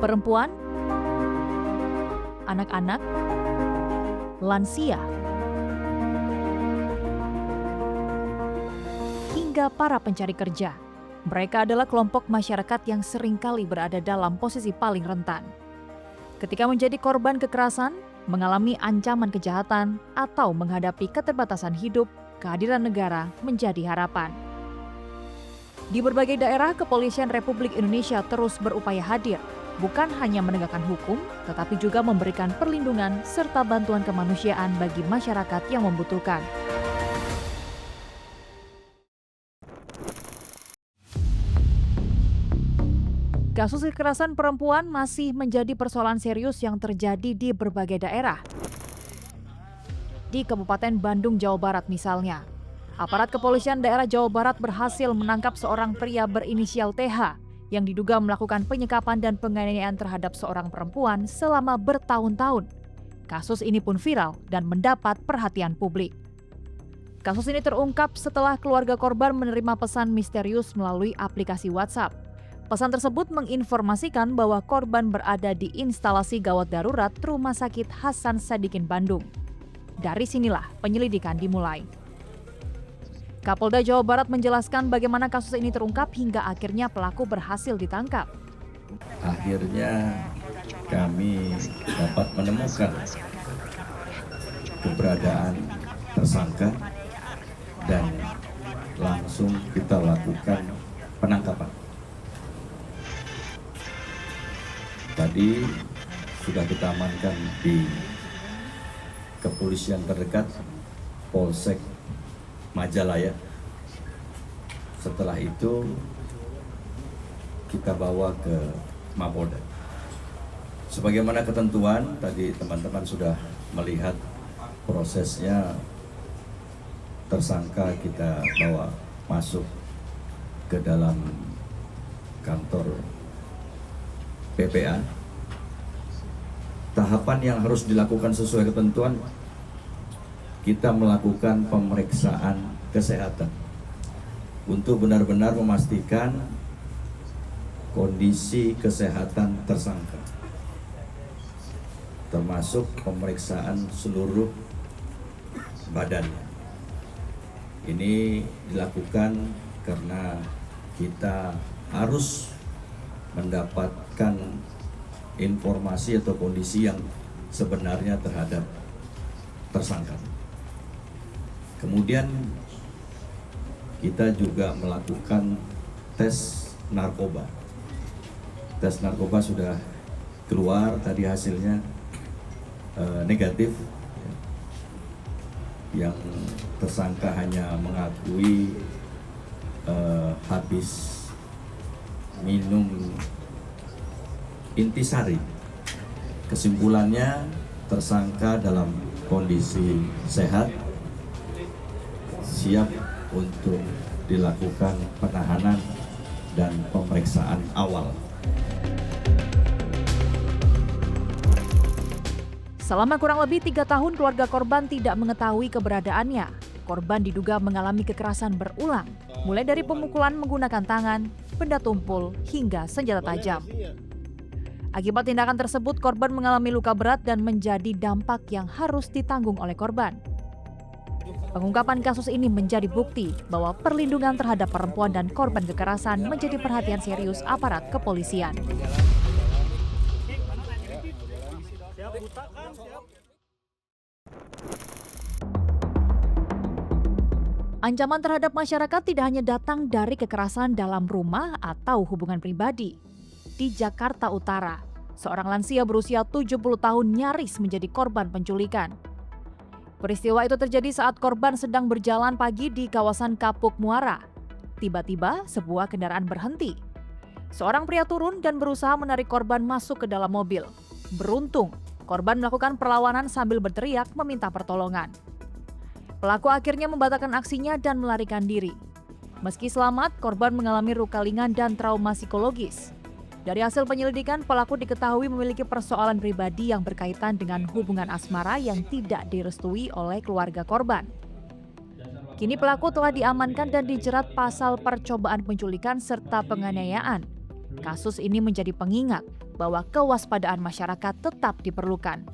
perempuan, anak-anak, lansia, hingga para pencari kerja. Mereka adalah kelompok masyarakat yang seringkali berada dalam posisi paling rentan. Ketika menjadi korban kekerasan, mengalami ancaman kejahatan, atau menghadapi keterbatasan hidup, kehadiran negara menjadi harapan. Di berbagai daerah, Kepolisian Republik Indonesia terus berupaya hadir, bukan hanya menegakkan hukum, tetapi juga memberikan perlindungan serta bantuan kemanusiaan bagi masyarakat yang membutuhkan. Kasus kekerasan perempuan masih menjadi persoalan serius yang terjadi di berbagai daerah. Di Kabupaten Bandung, Jawa Barat misalnya, aparat kepolisian daerah Jawa Barat berhasil menangkap seorang pria berinisial TH yang diduga melakukan penyekapan dan penganiayaan terhadap seorang perempuan selama bertahun-tahun. Kasus ini pun viral dan mendapat perhatian publik. Kasus ini terungkap setelah keluarga korban menerima pesan misterius melalui aplikasi WhatsApp. Pesan tersebut menginformasikan bahwa korban berada di instalasi gawat darurat Rumah Sakit Hasan Sadikin Bandung. Dari sinilah penyelidikan dimulai. Kapolda Jawa Barat menjelaskan bagaimana kasus ini terungkap hingga akhirnya pelaku berhasil ditangkap. Akhirnya kami dapat menemukan keberadaan tersangka dan langsung kita lakukan penangkapan. Tadi sudah kita amankan di kepolisian terdekat Polsek Majalaya. Setelah itu kita bawa ke Mapolda. Sebagaimana ketentuan, tadi teman-teman sudah melihat prosesnya, tersangka kita bawa masuk ke dalam kantor PPA. Tahapan yang harus dilakukan sesuai ketentuan, kita melakukan pemeriksaan kesehatan untuk benar-benar memastikan kondisi kesehatan tersangka, termasuk pemeriksaan seluruh badannya. Ini dilakukan karena kita harus mendapatkan informasi atau kondisi yang sebenarnya terhadap tersangka. Kemudian kita juga melakukan tes narkoba. Tes narkoba sudah keluar, tadi hasilnya negatif. Yang tersangka hanya mengakui habis minum intisari. Kesimpulannya, tersangka dalam kondisi sehat, siap untuk dilakukan penahanan dan pemeriksaan awal. Selama kurang lebih 3 tahun keluarga korban tidak mengetahui keberadaannya. Korban diduga mengalami kekerasan berulang, mulai dari pemukulan menggunakan tangan, benda tumpul, hingga senjata tajam. Akibat tindakan tersebut, korban mengalami luka berat dan menjadi dampak yang harus ditanggung oleh korban. Pengungkapan kasus ini menjadi bukti bahwa perlindungan terhadap perempuan dan korban kekerasan menjadi perhatian serius aparat kepolisian. Ancaman terhadap masyarakat tidak hanya datang dari kekerasan dalam rumah atau hubungan pribadi. Di Jakarta Utara, seorang lansia berusia 70 tahun nyaris menjadi korban penculikan. Peristiwa itu terjadi saat korban sedang berjalan pagi di kawasan Kapuk Muara. Tiba-tiba sebuah kendaraan berhenti. Seorang pria turun dan berusaha menarik korban masuk ke dalam mobil. Beruntung, korban melakukan perlawanan sambil berteriak meminta pertolongan. Pelaku akhirnya membatalkan aksinya dan melarikan diri. Meski selamat, korban mengalami luka ringan dan trauma psikologis. Dari hasil penyelidikan, pelaku diketahui memiliki persoalan pribadi yang berkaitan dengan hubungan asmara yang tidak direstui oleh keluarga korban. Kini pelaku telah diamankan dan dijerat pasal percobaan penculikan serta penganiayaan. Kasus ini menjadi pengingat bahwa kewaspadaan masyarakat tetap diperlukan.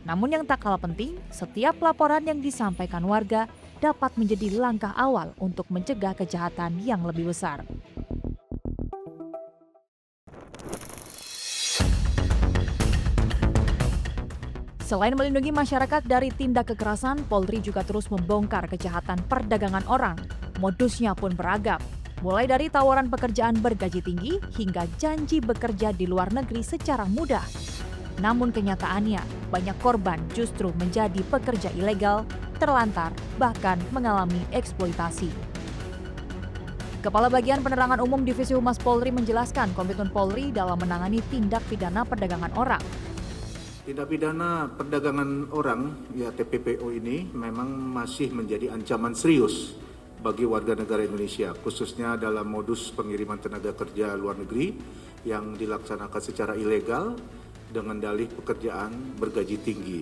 Namun yang tak kalah penting, setiap laporan yang disampaikan warga dapat menjadi langkah awal untuk mencegah kejahatan yang lebih besar. Selain melindungi masyarakat dari tindak kekerasan, Polri juga terus membongkar kejahatan perdagangan orang. Modusnya pun beragam, mulai dari tawaran pekerjaan bergaji tinggi hingga janji bekerja di luar negeri secara mudah. Namun kenyataannya, banyak korban justru menjadi pekerja ilegal, terlantar, bahkan mengalami eksploitasi. Kepala Bagian Penerangan Umum Divisi Humas Polri menjelaskan komitmen Polri dalam menangani tindak pidana perdagangan orang. Tindak pidana perdagangan orang, ya TPPO ini memang masih menjadi ancaman serius bagi warga negara Indonesia, khususnya dalam modus pengiriman tenaga kerja luar negeri yang dilaksanakan secara ilegal dengan dalih pekerjaan bergaji tinggi.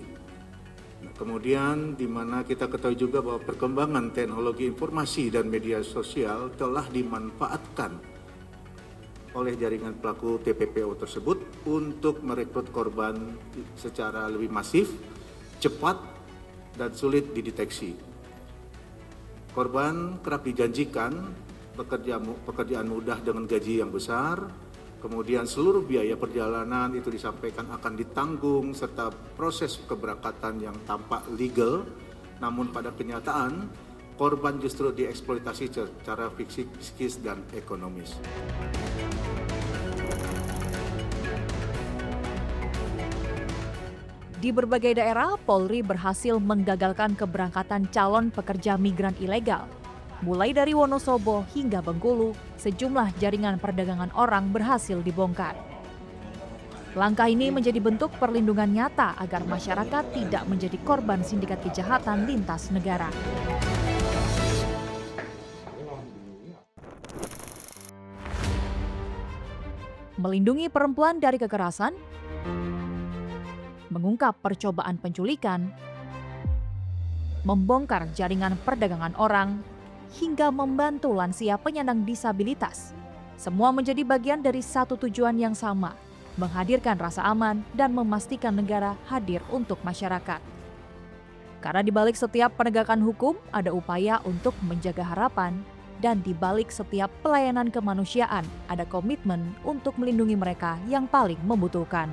Nah, kemudian di mana kita ketahui juga bahwa perkembangan teknologi informasi dan media sosial telah dimanfaatkan oleh jaringan pelaku TPPO tersebut untuk merekrut korban secara lebih masif, cepat, dan sulit dideteksi. Korban kerap dijanjikan pekerjaan mudah dengan gaji yang besar, kemudian seluruh biaya perjalanan itu disampaikan akan ditanggung, serta proses keberangkatan yang tampak legal, namun pada kenyataan korban justru dieksploitasi secara psikis dan ekonomis. Di berbagai daerah, Polri berhasil menggagalkan keberangkatan calon pekerja migran ilegal. Mulai dari Wonosobo hingga Bengkulu, sejumlah jaringan perdagangan orang berhasil dibongkar. Langkah ini menjadi bentuk perlindungan nyata agar masyarakat tidak menjadi korban sindikat kejahatan lintas negara. Melindungi perempuan dari kekerasan, mengungkap percobaan penculikan, membongkar jaringan perdagangan orang, hingga membantu lansia penyandang disabilitas. Semua menjadi bagian dari satu tujuan yang sama, menghadirkan rasa aman dan memastikan negara hadir untuk masyarakat. Karena di balik setiap penegakan hukum ada upaya untuk menjaga harapan, dan di balik setiap pelayanan kemanusiaan ada komitmen untuk melindungi mereka yang paling membutuhkan.